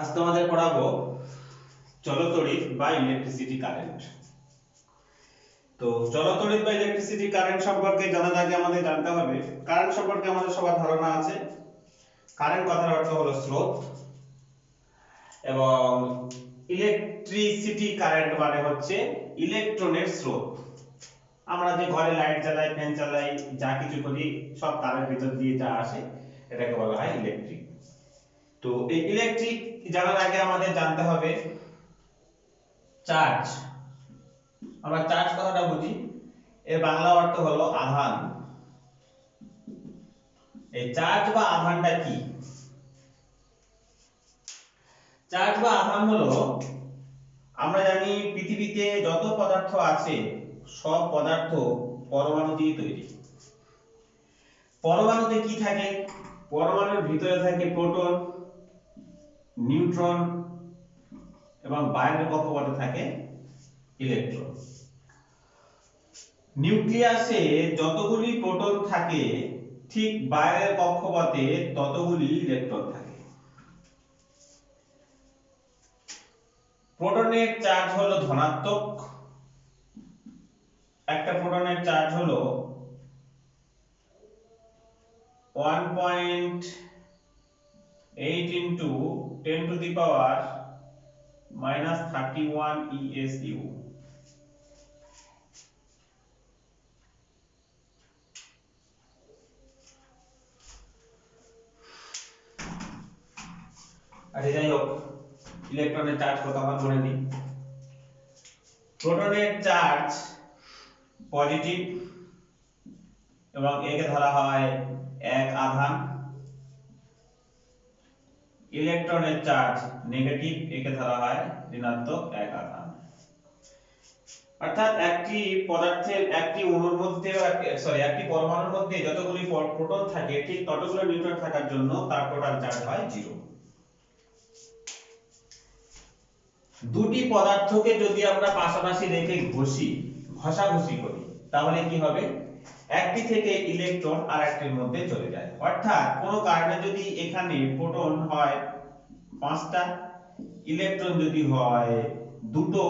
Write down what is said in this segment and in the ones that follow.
আজ তোমাদের পড়াবো চলতড়িৎ বা ইলেকট্রিসিটি কারেন্ট। তো চলতড়িৎ বা ইলেকট্রিসিটি কারেন্ট সম্পর্কে জানার আগে আমাদের জানতে হবে কারেন্ট সম্পর্কে আমাদের সবার ধারণা আছে। কারেন্ট কথার অর্থ হলো স্রোত এবং ইলেকট্রিসিটি কারেন্ট মানে হচ্ছে ইলেকট্রনের স্রোত। আমরা যে ঘরে লাইট জ্বালাই, ফ্যান চালাই, যা কিছু করি সব তারের ভিতর দিয়ে যা আসে এটাকে বলা হয় ইলেকট্রিক। তো এই ইলেকট্রিক জানার আগে আমাদের জানতে হবে চার্জ। আমরা চার্জ কথাটা বুঝি, এর বাংলা অর্থ হলো আধান। এই চার্জ বা আধানটা কি? চার্জ বা আধান হলো, আমরা জানি পৃথিবীতে যত পদার্থ আছে সব পদার্থ পরমাণু দিয়ে তৈরি। পরমাণুতে কি থাকে? পরমাণুর ভিতরে থাকে প্রোটন, নিউট্রন এবং বাইরের কক্ষপথে থাকে ইলেকট্রন। নিউক্লিয়াসে যতগুলি প্রোটন থাকে ঠিক বাইরের কক্ষপথে ততগুলি ইলেকট্রন থাকে। প্রোটনের চার্জ হলো ধনাত্মক। একটা প্রোটনের চার্জ হলো 1.8 into 10 to the power minus 31 ESU। আচ্ছা, যাই হোক, ইলেকট্রনের চার্জ কত আমরা বলে দিই। প্রোটনের চার্জ পজিটিভ এবং একে ধরা হয় এক আধান। ইলেকট্রনের চার্জ নেগেটিভ, একে ধরা হয় ঋণাত্মক এক আধান। অর্থাৎ একটি পদার্থের একটি অণুর মধ্যে একটি পরমাণুর মধ্যে যতগুলি প্রোটন থাকে ঠিক ততগুলো নিউট্রন থাকার জন্য তার টোটাল চার্জ হয় 0। দুটি পদার্থকে যদি আমরা পাশাপাশি রেখে ঘষাঘষি করি তাহলে কি হবে? একটি থেকে ইলেকট্রন আরেকটির মধ্যে চলে যায়। অর্থাৎ কোনো কারণে যদি এখানে প্রোটন হয় 5টা, ইলেকট্রন যদি হয় দুটো,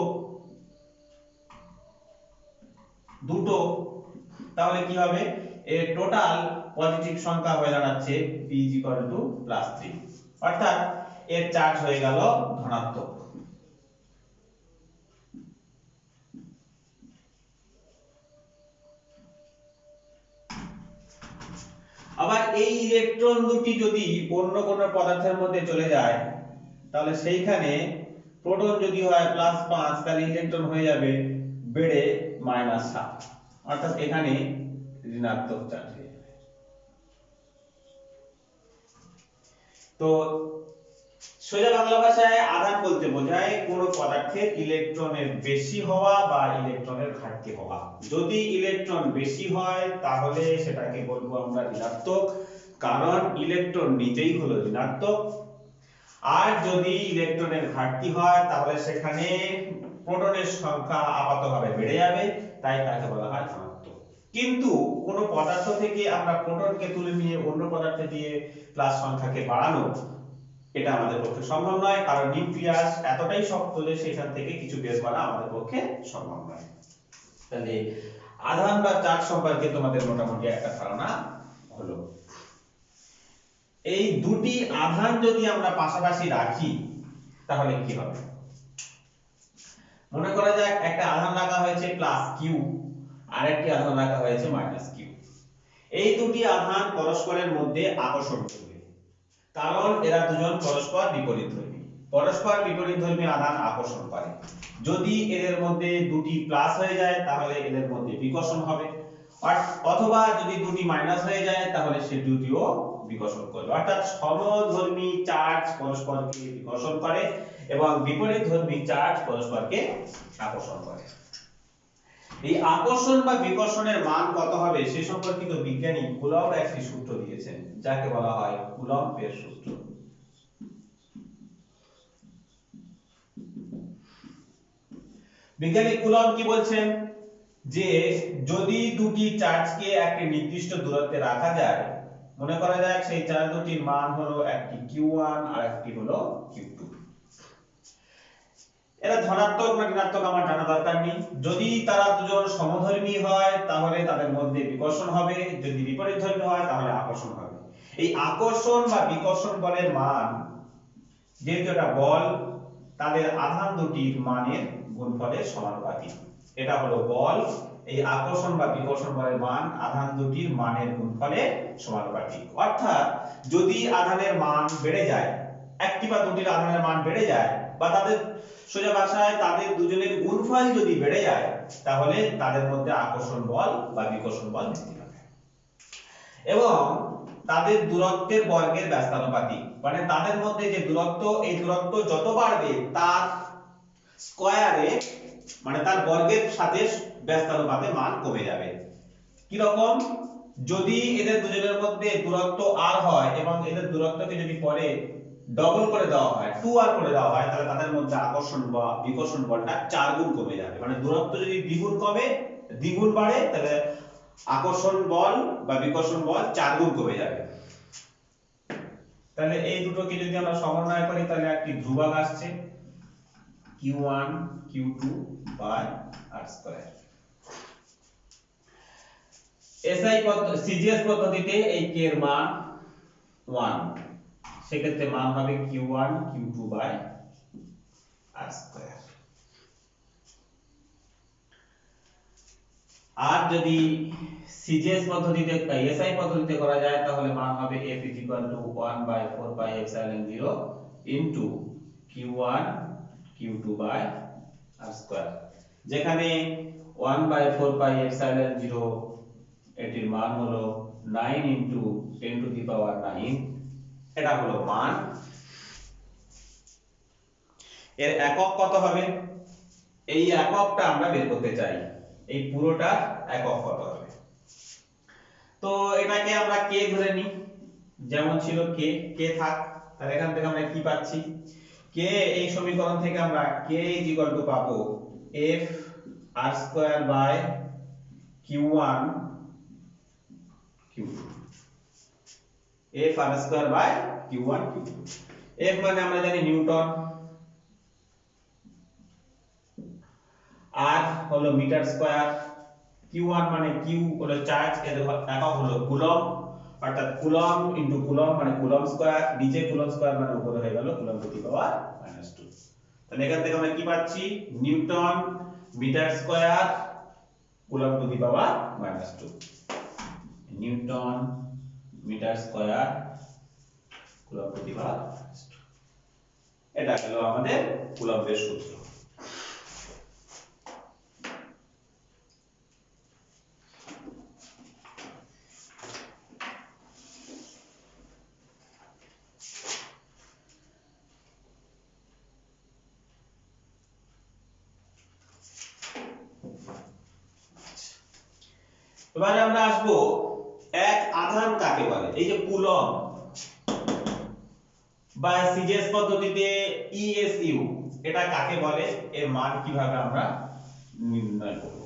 তাহলে কি হবে? এর টোটাল পজিটিভ সংখ্যা হয়ে দাঁড়াচ্ছে p +3। অর্থাৎ এর চার্জ হয়ে গেল ধনাত্মক। আবার এই ইলেকট্রন দুটি যদি অন্য কোনো পদার্থের মধ্যে চলে যায় তাহলে সেইখানে প্রোটন যদি হয় +5 তাহলে ইলেকট্রন হয়ে যাবে বেড়ে -7। অর্থাৎ এখানে ঋণাত্মক চার্জ হয়ে যাবে। তো সোজা বাংলা ভাষায় আধান বলতে বোঝায় কোনো পদার্থের ইলেকট্রনের বেশি হওয়া বা ইলেকট্রনের ঘাটতি হওয়া। যদি ইলেকট্রন বেশি হয় তাহলে সেটাকে বলবো আমরা ঋণাত্মক, কারণ ইলেকট্রন নিজেই হলো ঋণাত্মক। আর যদি ইলেকট্রনের ঘাটতি হয় তাহলে সেখানে প্রোটনের সংখ্যা আপাতভাবে বেড়ে যাবে, তাই তাকে বলা হয় ধনাত্মক। কিন্তু কোনো পদার্থ থেকে আমরা প্রোটনকে তুলে নিয়ে অন্য পদার্থে দিয়ে প্লাস সংখ্যাকে বাড়ানো, এটা আমাদের পক্ষে সম্ভব নয়, কারণ নিউক্লিয়াস এতটাই শক্ত যে সেখান থেকে কিছু বের করা আমাদের পক্ষে সম্ভব নয়। তাহলে আধান বা চার্জ সম্পর্কে তোমাদের মোটামুটি একটা ধারণা হলো। এই দুটি আধান যদি আমরা পাশাপাশি রাখি তাহলে কি হবে? মনে করা যাক একটা আধান রাখা হয়েছে +q আর একটি আধান রাখা হয়েছে -q। এই দুটি আধান পরস্পরের মধ্যে আকর্ষণ করবে, কারণ এরা দুজন পরস্পর বিপরীতধর্মী। পরস্পর বিপরীতধর্মী আধান আকর্ষণ করে। যদি এদের মধ্যে দুটি প্লাস হয়ে যায় তাহলে এদের মধ্যে বিকর্ষণ হবে, অথবা যদি দুটি মাইনাস হয়ে যায় তাহলে সে দুটিও বিকর্ষণ করবে। অর্থাৎ সমধর্মী চার্জ পরস্পরকে বিকর্ষণ করে এবং বিপরীতধর্মী চার্জ পরস্পরকে আকর্ষণ করে। এই আকর্ষণ বা বিকর্ষণের মান কত হবে সে সম্পর্কিত বিজ্ঞানী কুলম্ব একটি সূত্র দিয়েছেন, যাকে বলা হয় কুলম্বের সূত্র। বিজ্ঞানী কুলম্ব কি বলছেন? যে যদি দুটি চার্জকে একটি নির্দিষ্ট দূরত্বে রাখা যায়, মনে করা যাক সেই চার্জ দুটির মান হলো একটি q1 আর একটি হলো q2। এরা ধনাত্মক না ঋণাত্মক আমার জানা দরকার নেই। যদি তারা দুজন সমধর্মী হয় তাহলে তাদের মধ্যে বিকর্ষণ হবে, যদি বিপরীতধর্মী হয় তাহলে আকর্ষণ হবে। এই আকর্ষণ বা বিকর্ষণ বলের মান, যেহেতু এটা বল, তাদের আধান দুটির মানের গুণফলের সমানুপাতিক। এটা হলো বল, এই আকর্ষণ বা বিকর্ষণ বলের মান আধান দুটির মানের গুণফলের সমানুপাতিক। অর্থাৎ যদি আধানের মান বেড়ে যায়, একটি বা দুটির আধানের মান বেড়ে যায়, বা তাদের সোজা ভাষায় তাদের দুজনের গুণফল যদি বেড়ে যায়, তাহলে তাদের মধ্যে আকর্ষণ বল বা বিকর্ষণ বল বৃদ্ধি পাবে। এবং তাদের দূরত্বের বর্গের ব্যস্তানুপাতিক, মানে তাদের মধ্যে যে দূরত্ব, এই দূরত্ব যত বাড়বে তার স্কয়ারে, মানে তার বর্গের সাথে ব্যস্তানুপাতে মান কমে যাবে। কি রকম? যদি এদের দুজনের মধ্যে দূরত্ব r হয় এবং এদের দূরত্বকে যদি পরে ডবল করে দেওয়া হয়, 2r করে দেওয়া হয়, তাহলে তাদের মধ্যে আকর্ষণ বা বিকর্ষণ বলটা 4 গুণ কমে যাবে। মানে দূরত্ব যদি দ্বিগুণ কমে, দ্বিগুণ বাড়ে, তাহলে আকর্ষণ বল বা বিকর্ষণ বল 4 গুণ কমে যাবে। তাহলে এই দুটোকে যদি আমরা সমন্বয় করি, তাহলে একটি ধ্রুবক আসছে q1 q2 r²। এসআই পদ্ধতি, সিজিএস পদ্ধতিতে এই k এর মান 1, সেক্ষেত্রে মান হবে q1 q2 r²। আর যদি সিজিএস পদ্ধতিতে, এসআই পদ্ধতিতে করা যায়, তাহলে মান হবে f 1/4πε0 into q1 q2 r², যেখানে 1/4πε0 এটির মান হলো 9 ইনটু 10⁹9, এটা হলো মান। এর একক কত হবে? এই এককটা আমরা বের করতে চাই, এই পুরোটা একক কত হবে। তো এটাকে আমরা k ধরে নিই, যেমন ছিল k থাক। তাহলে এখান থেকে আমরা কি পাচ্ছি? k, এই সমীকরণ থেকে আমরা k পাবো f r² q1 q2, f r² q1 q2। f মানে আমরা জানি নিউটন, r হলো মিটার স্কয়ার, q1 মানে q হলো চার্জ, এর একক হলো কুলম্ব, অর্থাৎ কুলম্ব ইনটু কুলম্ব মানে কুলম্ব স্কয়ার, নিচে কুলম্ব স্কয়ার মানে উপরে হয়ে গেল কুলম্ব টু দি পাওয়ার -2। তাহলে এখান থেকে আমরা কি পাচ্ছি? Newton metre square coulomb to the power -2, newton metre square coulomb to the power -2। এটা হলো আমাদের কুলম্বের সূত্র। এবারে আমরা আসবো এক আধান কাকে বলে। এই যে কুলম্ব বা সিজিএস পদ্ধতিতে ইএসইউ, এটা কাকে বলে, এর মান কিভাবে আমরা নির্ণয় করব?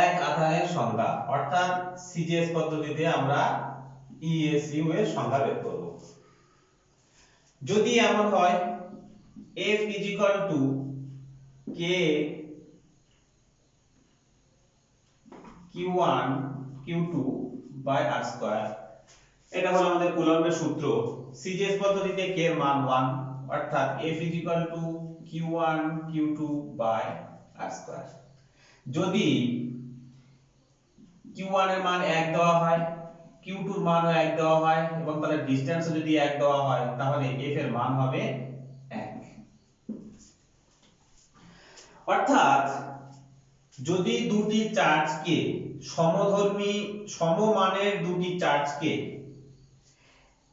এক আধানের সংজ্ঞা, অর্থাৎ সিজিএস পদ্ধতিতে আমরা ইএসইউ এর সংজ্ঞা বের করব। যদি এমন হয় F k q1 q2 r², এটা হলো আমাদের কুলম্বের সূত্র। সিজিএস পদ্ধতিতে k এর মান 1, অর্থাৎ F q1 q2 r²। যদি q1 এর মান 1 দেওয়া হয়, q2 এর মানও 1 দেওয়া হয়, এবং তাহলে ডিসটেন্সও যদি 1 দেওয়া হয়, তাহলে f এর মান হবে 1। অর্থাৎ যদি দুটি চার্জকে সমধর্মী সমমানের দুটি চার্জকে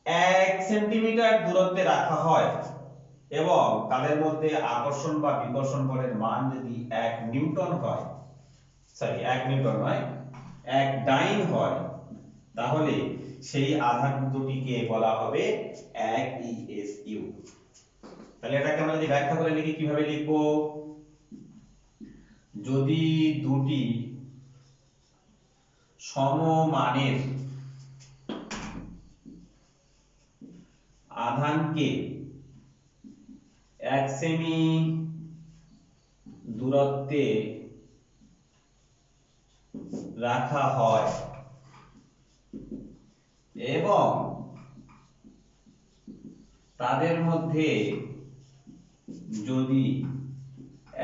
1 সেন্টিমিটার দূরত্বে রাখা হয় এবং তাদের মধ্যে আকর্ষণ বা বিকর্ষণ বলের মান যদি 1 নিউটন হয়, সরি 1 নিউটন নয় 1 ডাইন হয়, তাহলে সেই আধান দুটিকে বলা হবে 1 ইএসইউ। তাহলে এটাকে আমরা যদি ব্যাখ্যা করে লিখি কিভাবে লিখব, যদি দুটি সমমানের আধানকে 1 সেমি দূরত্বে রাখা হয় এবং তাদের মধ্যে যদি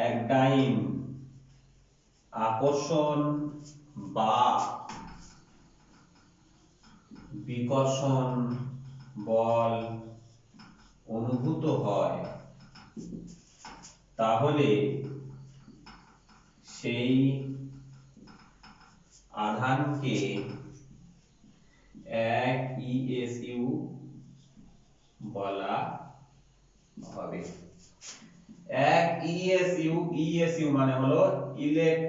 একডাইন আকর্ষণ বা বিকর্ষণ বল অনুভূত হয় তাহলে সেই আধানকে 1 ইএসইউ বলা হবে। 1 ইএসইউ মানে হলো ইলেকট্রোস্ট্যাটিক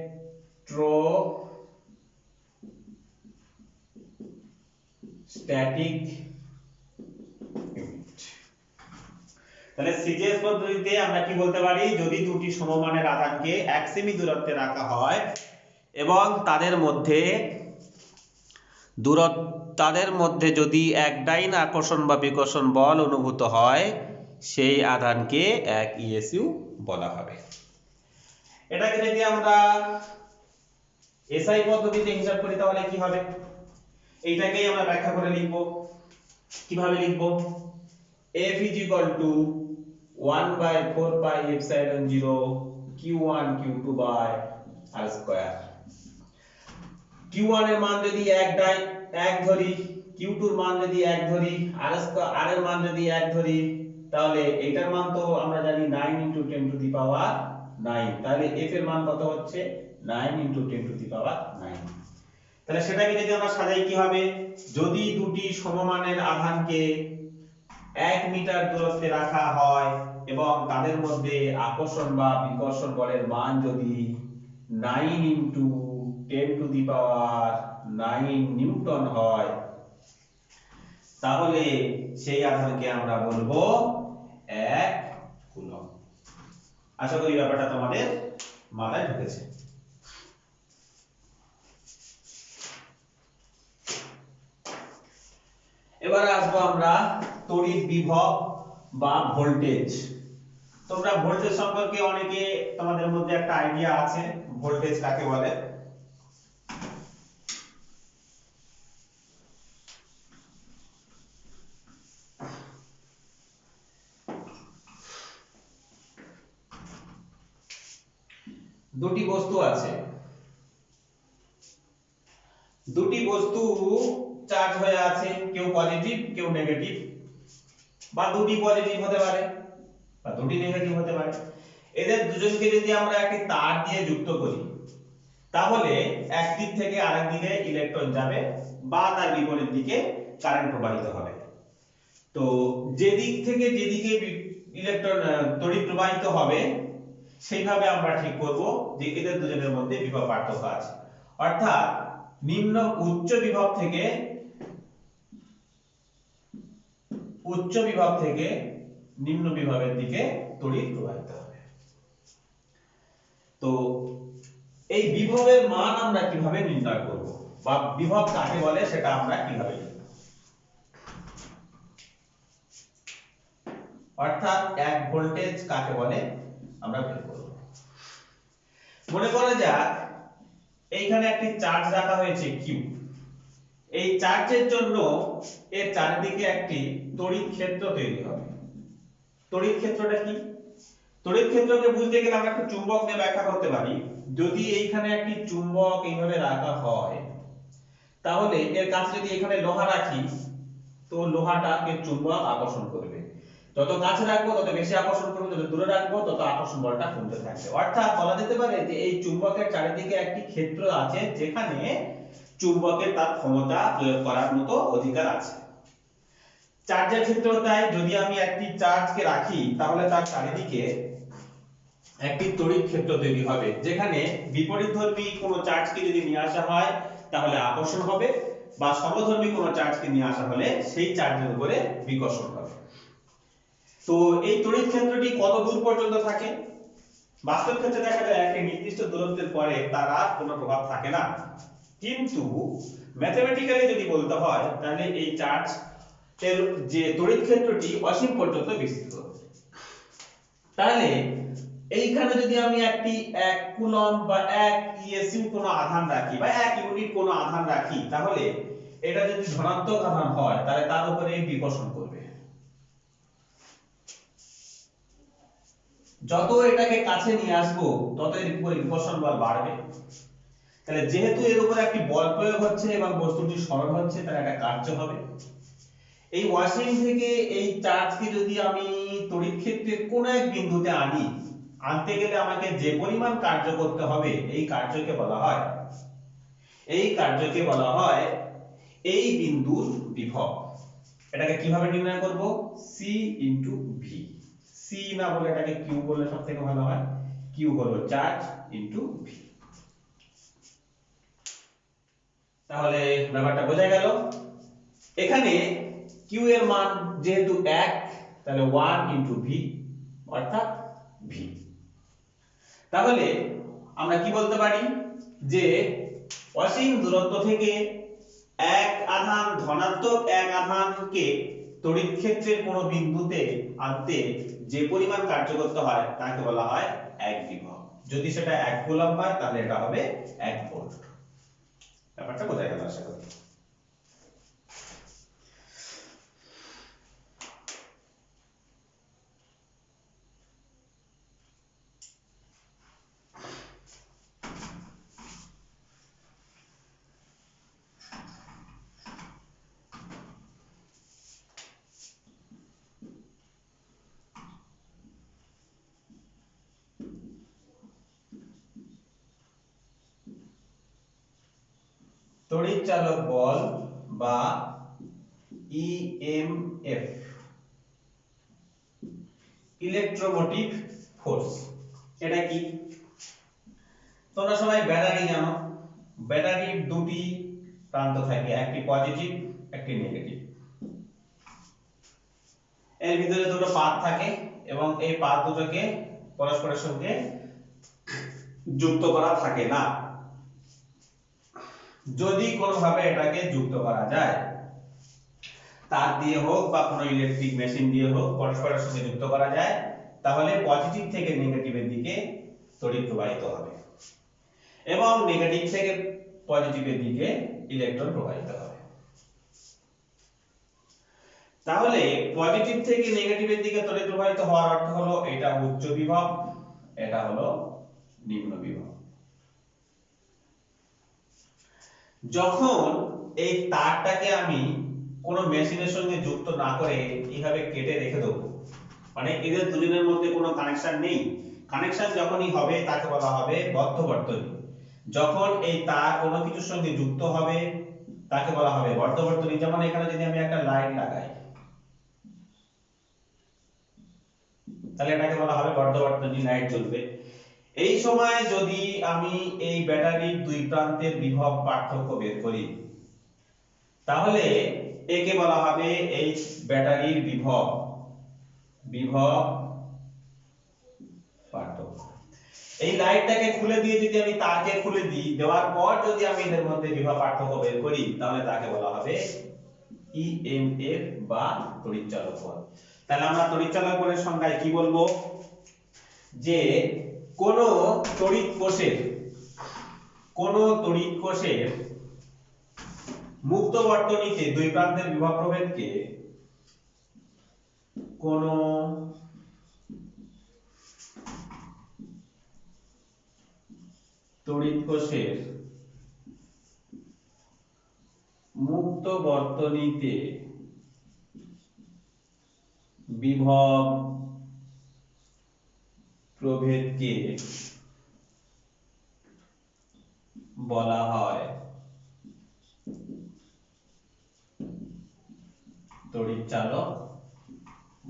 ইউনিট। তাহলে সিজিএস পদ্ধতিতে আমরা কি বলতে পারি, যদি দুটি সমমানের আধানকে 1 সেমি দূরত্বে রাখা হয় এবং তাদের মধ্যে যদি একডাইন আকর্ষণ বা বিকর্ষণ বল অনুভূত হয় সেই আধানকে 1 ইএসইউ বলা হবে। এটাকে যদি আমরা এসআই পদ্ধতিতে হিসাব করি তাহলে কি হবে, এইটাকেই আমরা ব্যাখ্যা করে লিখব। কিভাবে লিখব, F is equal to 1/4 pi epsilon 0 q1 q2 by r square। q1 এর মান যদি 1 ধরি, q2 এর মান যদি 1 ধরি, r এর মান যদি 1 ধরি, তাহলে এটার মান তো আমরা জানি 9 × 10 টু দি পাওয়ার 9। তাহলে f এর মান কত হচ্ছে 9 × 10 টু দি পাওয়ার 9। তাহলে সেটাকে যদি আমরা সাজাই কি হবে, যদি দুটি সমমানের আধানকে 1 মিটার দূরত্বে রাখা হয় এবং তাদের মধ্যে আকর্ষণ বা বিকর্ষণ বলের মান যদি 9 × 10 টু দি পাওয়ার 9 নিউটন হয় তাহলে সেই আধানকে আমরা বলবো 1 কুলম্ব। আশা করি ব্যাপারটা তোমাদের মাথায় ঢুকেছে। এবারে আসবো আমরা তড়িৎ বিভব বা ভোল্টেজ। তোমরা ভোল্টেজ সম্পর্কে অনেকে তোমাদের মধ্যে একটা আইডিয়া আছে, ভোল্টেজ কাকে বলে। দুটি বস্তু আছে, দুটি বস্তু চার্জ হয়ে আছে, কেউ পজিটিভ কেউ নেগেটিভ, বা দুটি পজিটিভ হতে পারে বা দুটি নেগেটিভ হতে পারে। এদের দুজনকে যদি আমরা একটি তার দিয়ে যুক্ত করি তাহলে এক দিক থেকে আরেক দিকে ইলেকট্রন যাবে বা তার বিপরীত দিকে কারেন্ট প্রবাহিত হবে। তো যে দিক থেকে যেদিকে ইলেকট্রন তড়িৎ প্রবাহিত হবে সেইভাবে আমরা ঠিক করব যে এদের দুজনের মধ্যে বিভব পার্থক্য আছে। অর্থাৎ উচ্চ বিভব থেকে নিম্ন বিভবের দিকে তড়িৎ প্রবাহিত হবে। তো এই বিভবের মান আমরা কিভাবে নির্ণয় করব বা বিভব কাকে বলে সেটা আমরা কিভাবে লিখব, অর্থাৎ 1 ভোল্টেজ কাকে বলে আমরা বের করব। মনে করা যাক এইখানে একটি চার্জ রাখা হয়েছে q। এই চার্জের জন্য এর চারিদিকে একটি তড়িৎ ক্ষেত্র তৈরি হবে। তড়িৎ ক্ষেত্রটা কি, তড়িৎ ক্ষেত্রকে বুঝতে গেলে আমরা একটা চুম্বক নিয়ে ব্যাখ্যা করতে পারি। যদি এইখানে একটি চুম্বক এইভাবে রাখা হয় তাহলে এর কাছে যদি এখানে লোহা রাখি তো লোহাটাকে চুম্বক আকর্ষণ করবে, যত কাছে রাখবো তত বেশি আকর্ষণ করবে, যত দূরে রাখবো তত আকর্ষণ বলটা কমতে থাকবে। অর্থাৎ বলা যেতে পারে যে এই চুম্বকের চারিদিকে একটি ক্ষেত্র আছে যেখানে চুম্বকের তার ক্ষমতা প্রয়োগ করার মতো অধিকার আছে। চার্জের ক্ষেত্রেও তাই, যদি আমি একটি চার্জকে রাখি তাহলে তার চারিদিকে একটি তড়িৎ ক্ষেত্র তৈরি হবে যেখানে বিপরীতধর্মী কোনো চার্জকে যদি নিয়ে আসা হয় তাহলে আকর্ষণ হবে বা সমধর্মী কোনো চার্জকে নিয়ে আসা হলে সেই চার্জের উপরে বিকর্ষণ হবে। তো এই তড়িৎ ক্ষেত্রটি কত দূর পর্যন্ত থাকে? বাস্তব ক্ষেত্রে দেখা যায় একটা নির্দিষ্ট দূরত্বের পরে তার আর কোনো প্রভাব থাকে না, কিন্তু ম্যাথমেটিক্যালি যদি বলতে হয় তাহলে এই চার্জ এর যে তড়িৎ ক্ষেত্রটি অসীম পর্যন্ত বিস্তৃত। তাহলে এইখানে যদি আমি একটি 1 কুলম্ব বা 1 ইএসইউ কোনো আধান রাখি বা 1 ইউনিট কোনো আধান রাখি, তাহলে এটা যদি ধনাত্মক আধান হয় তাহলে তার উপরে বিকর্ষণ করবে। যত এটাকে কাছে নিয়ে আসবো তত এর উপরে বিকর্ষণ বল বাড়বে। তাহলে যেহেতু এর উপর একটি বল প্রয়োগ হচ্ছে এবং বস্তুটি সরল হচ্ছে, তাহলে একটা কার্য হবে। এই ওয়াশিং থেকে এই চার্জকে যদি আমি তড়িৎ ক্ষেত্রের কোন এক বিন্দুতে আনতে গেলে আমাকে যে পরিমাণ কার্য করতে হবে এই কার্যকে বলা হয় এই বিন্দুর বিভব। এটাকে কিভাবে নির্ণয় করব? c * v। c না বলে এটাকে q বললে সবথেকে ভালো হয়। q হলো চার্জ * v। তাহলে ব্যাপারটা বোঝা গেল। এখানে q এর মান যেহেতু 1, তাহলে 1 * v অর্থাৎ v। তাহলে আমরা কি বলতে পারি যে অসীম দূরত্ব থেকে ধনাত্মক এক আধানকে তড়িৎ ক্ষেত্রের কোনো বিন্দুতে আনতে যে পরিমাণ কার্য করতে হয় তাকে বলা হয় 1 বিভব। যদি সেটা 1 কুলম্ব হয় তাহলে এটা হবে 1 ভোল্ট। ব্যাপারটা বোঝা গেল আশা করি। তড়িৎ চালক বল বা ইএমএফ, ইলেকট্রোমোটিভ ফোর্স, এটা কি? তোমরা সবাই ব্যাটারি জানো। ব্যাটারির দুটি প্রান্ত থাকে, একটি পজিটিভ একটি নেগেটিভ। এর ভিতরে দুটো পাত থাকে এবং এই পাত দুটোকে পরস্পরের সঙ্গে যুক্ত করা থাকে না। যদি কোনোভাবে এটাকে যুক্ত করা যায়, তার দিয়ে হোক বা কোনো ইলেকট্রিক মেশিন দিয়ে হোক পরস্পরের সঙ্গে যুক্ত করা যায়, তাহলে পজিটিভ থেকে নেগেটিভের দিকে তড়িৎ প্রবাহিত হবে এবং নেগেটিভ থেকে পজিটিভের দিকে ইলেকট্রন প্রবাহিত হবে। তাহলে পজিটিভ থেকে নেগেটিভের দিকে তড়িৎ প্রবাহিত হওয়ার অর্থ হলো এটা উচ্চ বিভব, এটা হলো নিম্ন বিভব। যখন এই তারটাকে আমি কোনো মেশিনের সঙ্গে যুক্ত না করে এইভাবে কেটে রেখে দেবো, মানে এদের দুজনের মধ্যে কোনো কানেকশন নেই, কানেকশন যখনই হবে তাকে বলা হবে বদ্ধ বর্তনী। যখন এই তার কোনো কিছুর সঙ্গে যুক্ত হবে তাকে বলা হবে বদ্ধ বর্তনী। যেমন এখানে যদি আমি একটা লাইট লাগাই তাহলে এটাকে বলা হবে বদ্ধ বর্তনী, লাইট জ্বলবে। এই সময় যদি আমি এই ব্যাটারির দুই প্রান্তের বিভব পার্থক্য বের করি তাহলে একে বলা হবে এই ব্যাটারির বিভব পার্থক্য। এই লাইটটাকে খুলে দিয়ে যদি আমি তারকে খুলে দিই, দেওয়ার পর যদি আমি এদের মধ্যে বিভব পার্থক্য বের করি তাহলে তাকে বলা হবে ইএমএফ বা তড়িৎচালক বল। তাহলে আমরা তড়িৎচালক বলের সংজ্ঞায় কি বলবো? যে কোন তড়িৎ কোষের মুক্ত বর্তনীতে দুই প্রান্তের বিভব প্রভেদকে কোন তড়িৎ কোষের মুক্ত বর্তনীতে বিভব প্রভেদকে বলা হয় তড়িৎচালক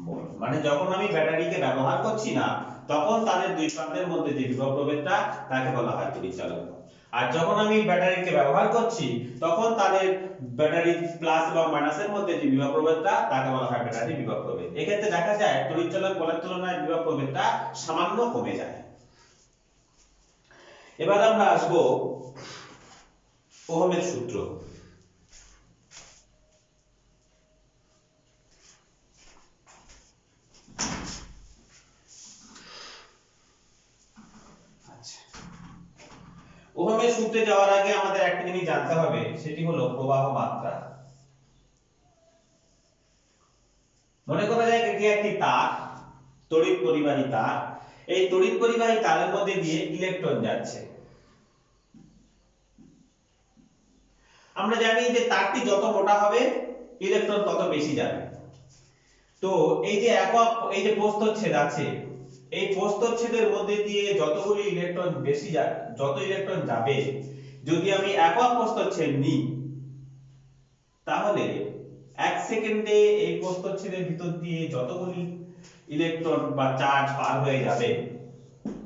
বল। মানে যখন আমি ব্যাটারিকে ব্যবহার করছি না তখন তাদের দুই প্রান্তের মধ্যে যে বিভব প্রভেদটা তাকে বলা হয় তড়িৎচালক বল। আর যখন আমি ব্যাটারিকে ব্যবহার করছি তখন তাদের ব্যাটারি প্লাস এবং মাইনাসের মধ্যে যে বিভব প্রভেদটা তাকে বলা হয় ব্যাটারি বিভব প্রভেদ। এক্ষেত্রে দেখা যায় তড়িৎ চলক বলের তুলনায় বিভব প্রভেদটা সামান্য কমে যায়। এবার আমরা আসব ওহমের সূত্র। ওহমের সূত্রে যাওয়ার আগে আমাদের একটা জিনিস জানতে হবে, সেটি হলো প্রবাহ মাত্রা। মনে করা যায় এটি একটি তার, তড়িৎ পরিবাহী তার। এই তড়িৎ পরিবাহী তারের মধ্যে দিয়ে ইলেকট্রন যাচ্ছে। আমরা জানি যে তারটি যত মোটা হবে ইলেকট্রন তত বেশি যাবে। তো এই যে একক এই যে প্রস্থচ্ছেদ আছে, এই প্রস্থচ্ছেদের মধ্যে দিয়ে যতগুলি ইলেকট্রন বেশি যাবে, যত ইলেকট্রন যাবে, যদি আমি একক প্রস্থচ্ছেদ নিই তাহলে 1 সেকেন্ডে এই প্রস্থচ্ছেদের ভিতর দিয়ে যতগুলি ইলেকট্রন বা চার্জ পার হয়ে যাবে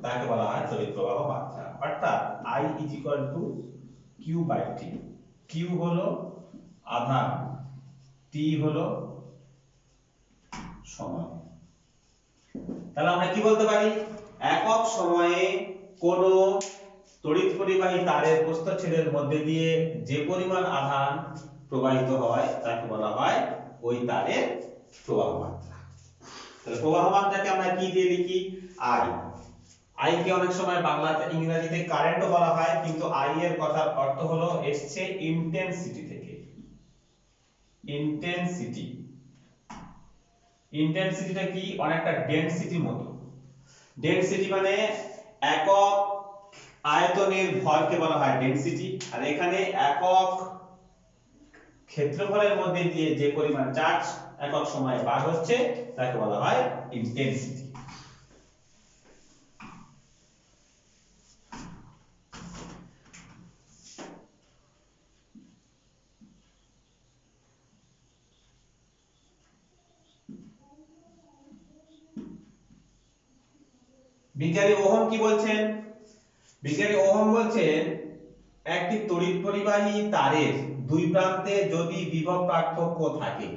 তাকে বলা হয় তড়িৎ প্রবাহ মাত্রা। অর্থাৎ I q/t। q হলো আধান, t হলো সময়। তাহলে আমরা কি বলতে পারি, একক সময়ে কোন তড়িৎ পরিবাহী তারের প্রস্থচ্ছেদের মধ্যে দিয়ে যে পরিমাণ আধান প্রবাহিত হয় তাকে বলা হয় ওই তারের প্রবাহ মাত্রা। তাহলে প্রবাহ মাত্রাকে আমরা কি দিয়ে লিখি, I। I কে অনেক সময় বাংলাতে ইংরেজিতে কারেন্টও বলা হয়, কিন্তু I এর কথার অর্থ হলো এসছে ইন্টেনসিটি থেকে। ইন্টেনসিটি, ইন্টেনসিটিটা কি, অনেকটা ডেনসিটি মতো। ডেনসিটি মানে একক আয়তনের ভরকে বলা হয় ডেনসিটি, আর এখানে একক ক্ষেত্রফলের মধ্যে দিয়ে যে পরিমাণ চার্জ একক সময়ে বার হচ্ছে তাকে বলা হয় ইন্টেনসিটি। বিজ্ঞানী ওহম কি বলছেন, বিজ্ঞানী ওহম বলছেন একটি তড়িৎ পরিবাহী তারের দুই প্রান্তে যদি বিভব পার্থক্য থাকে,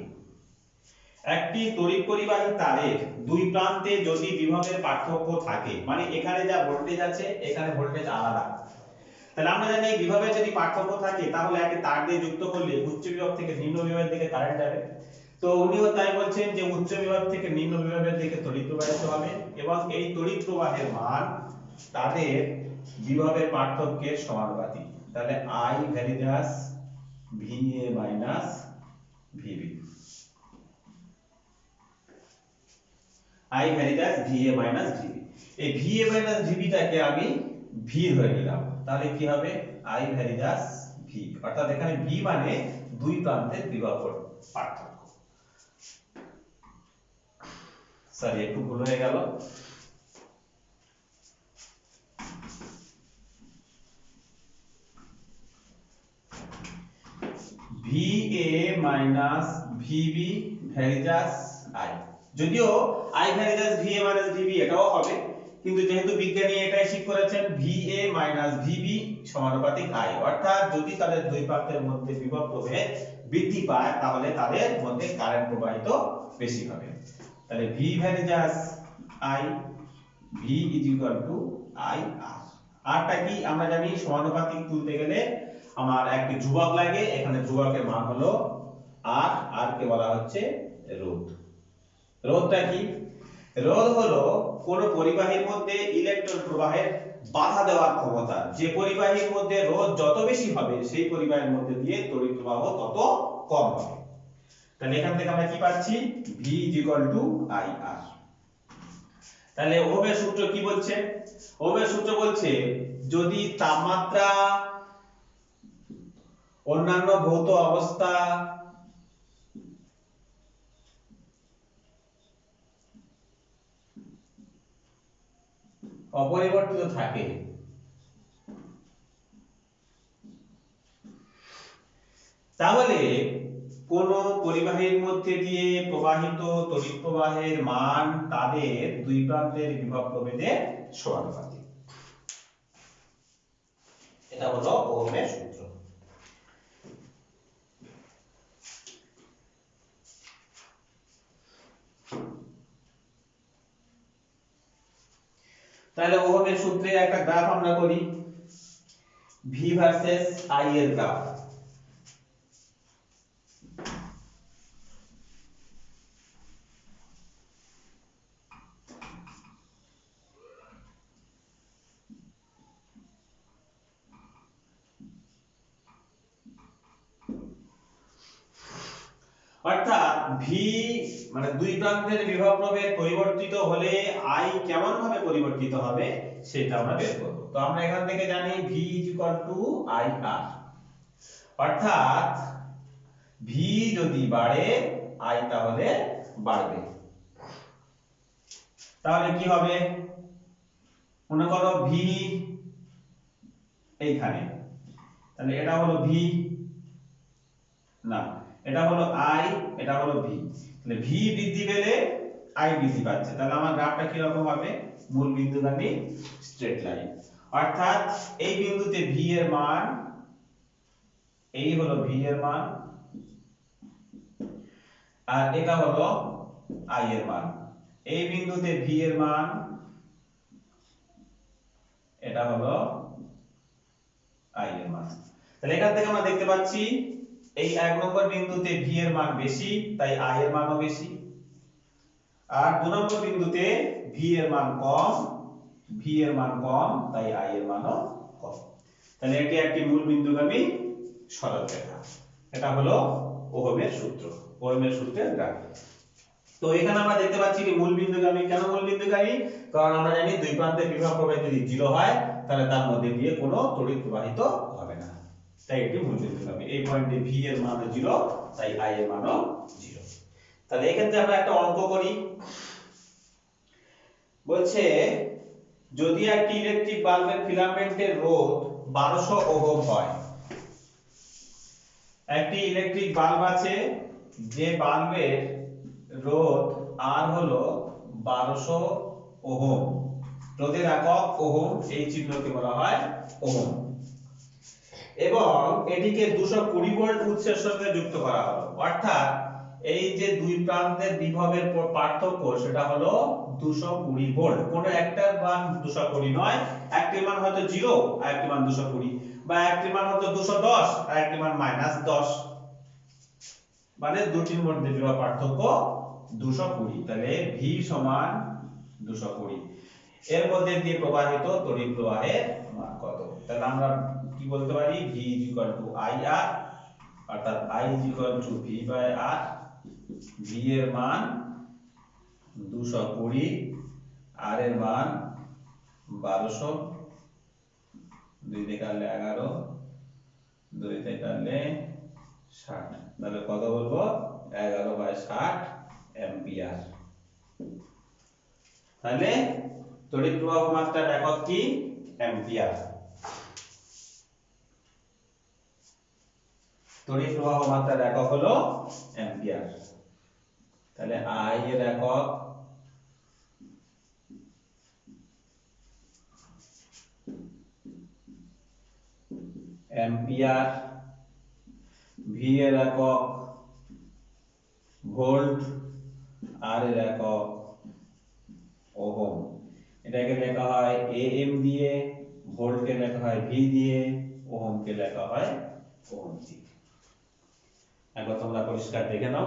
একটি তড়িৎ পরিবাহী তারের দুই প্রান্তে যদি বিভবের পার্থক্য থাকে, মানে এখানে যা ভোল্টেজ আছে এখানে ভোল্টেজ আলাদা, তাহলে আমরা জানি বিভবের যদি পার্থক্য থাকে তাহলে একটি তার দিয়ে যুক্ত করলে উচ্চ বিভব থেকে নিম্ন বিভবের দিকে কারেন্ট যাবে। তো উনিও তাই বলছেন যে উচ্চ বিভব থেকে নিম্ন বিভবের দিকে তড়িৎ প্রবাহিত হবে এবং এই তড়িৎ প্রবাহের মান তাদের বিভবের পার্থক্যের সমানুপাতিক। তাহলে I varies as VA minus VB, I varies as VA minus VB। এই VA মাইনাস VB টাকে আমি V ধরে নিলাম, তাহলে কি হবে I ভ্যারিজাস V, অর্থাৎ এখানে V মানে দুই প্রান্তের বিভব পার্থক্য। সরি একটু ভুল হয়ে গেল, VA minus VB varies as I। যদিও I varies as VA minus VB এটাও হবে, কিন্তু যেহেতু বিজ্ঞানী এটাই ঠিক করেছেন VA মাইনাস VB সমানুপাতিক I, অর্থাৎ যদি তাদের দুই প্রান্তের মধ্যে বিভব প্রভেদ বৃদ্ধি পায় তাহলে তাদের মধ্যে কারেন্ট প্রবাহিত বেশি হবে। তাহলে V varies as I, V IR। আরটা কি আমরা জানি, সমানুপাতিক তুলতে গেলে আমার একটি ধ্রুবক লাগে, এখানে ধ্রুবকের মান হলো R, R কে বলা হচ্ছে রোধ। রোধটা কি, রোধ হলো কোন পরিবাহীর মধ্যে ইলেকট্রন প্রবাহের বাধা দেওয়ার ক্ষমতা। যে পরিবাহীর মধ্যে রোধ যত বেশি হবে সেই পরিবাহীর মধ্যে দিয়ে তড়িৎ প্রবাহ তত কম হবে। তাহলে এখান থেকে আমরা কি পাচ্ছি, V IR। তাহলে ওহমের সূত্র কি বলছে, ওহমের সূত্র বলছে যদি তাপমাত্রা অন্যান্য ভৌত অবস্থা অপরিবর্তিত থাকে তাহলে কোন পরিবাহীর মধ্যে দিয়ে প্রবাহিত তড়িৎ প্রবাহের মান তাদের দুই প্রান্তের বিভব প্রভেদের সমানুপাতিক। এটা হলো ওহমের সূত্র। তাহলে ওহমের সূত্রের একটা গ্রাফ আমরা করি, ভি ভার্সেস আই এর গ্রাফ। অর্থাৎ ভি মানে দুই প্রান্তের বিভব প্রভেদ পরিবর্তিত হলে আই কেমন ভাবে পরিবর্তিত হবে সেটা আমরা বের করব। তো আমরা এখান থেকে জানি ভি আই আর, অর্থাৎ ভি যদি বাড়ে আই তাহলে বাড়বে। তাহলে কি হবে, মনে করো ভি এইখানে, তাহলে এটা হলো ভি, না এটা হলো আই, এটা হলো ভি, তাহলে ভি বৃদ্ধি পেলে আই বৃদ্ধি পাচ্ছে, তাহলে আমার গ্রাফটা কি রকম হবে, মূল বিন্দুগামী স্ট্রেট লাইন। অর্থাৎ এই বিন্দুতে ভি এর মান, এই হলো ভি এর মান, আর এটা হলো আই এর মান। এই বিন্দুতে ভি এর মান, এটা হলো আই এর মান। তাহলে এখান থেকে আমরা দেখতে পাচ্ছি এই এক নম্বর বিন্দুতে ভি এর মান বেশি, তাই আই এর মানও বেশি, আর দুই নম্বর বিন্দুতে ভি এর মান কম, ভি এর মান কম, তাই আই এর মানও কম। তাহলে এটি একটি মূল বিন্দুগামী সরলরেখা। এটা হলো ওহমের সূত্র, ওহমের সূত্রের গ্রাফ। তো এখানে আমরা দেখতে পাচ্ছি কি মূল বিন্দুগামী, কেন মূল বিন্দুগামী, কারণ আমরা জানি দুই প্রান্তের বিভব প্রভেদ যদি 0 হয় তাহলে তার মধ্যে দিয়ে কোনো তড়িৎ প্রবাহিত হবে না, তাই এটি মূল বিন্দুগামী। এই পয়েন্টে ভি এর মান 0, তাই আই এর মানও 0। তাহলে এই ক্ষেত্রে আমরা একটা অঙ্ক করি, বলছে যদি একটি ইলেকট্রিক বাল্বের ফিলামেন্টের রোধ 1200 ওহম হয়, একটি ইলেকট্রিক বাল্ব আছে যে বাল্বের রোধ আর হলো 1200 ওহম, রোধের একক ওহম, এই চিহ্নকে বলা হয় ওহম, এবং এটিকে 220 ভোল্ট উৎসের সঙ্গে যুক্ত করা হলো। অর্থাৎ এই যে দুই প্রান্তের বিভবের পার্থক্য সেটা হলো 220 ভোল্ট, কোন একটার মান 220 নয়, একটির মান হয়তো 0 আর একটির মান 220, বা একটির মান হয়তো 210 আর একটির মান -10, মানে দুটির মধ্যে বিভব পার্থক্য 220। তাহলে ভি সমান 220, এর মধ্যে দিয়ে প্রবাহিত তড়িৎ প্রবাহের মান কত? তাহলে আমরা কি বলতে পারি, V IR, অর্থাৎ I V/R, V এর মান 220, R এর মান 1200, 2 দিয়ে কাটলে 11, 2 দিয়ে কাটলে 60, তাহলে কত বলবো, 11/60 অ্যাম্পিয়ার। তাহলে তড়িৎ প্রবাহ মাত্রার একক কি, অ্যাম্পিয়ার। তড়িৎ প্রবাহ মাত্রার একক হলো অ্যাম্পিয়ার। তাহলে আই এর একক অ্যাম্পিয়ার, ভি এর একক ভোল্ট, আর এর একক ওহম। এটাকে লেখা হয় এএম দিয়ে, ভোল্টকে লেখা হয় ভি দিয়ে, ওহমকে লেখা হয় ওহম দিয়ে। একবার তোমরা পরিষ্কার দেখে নাও।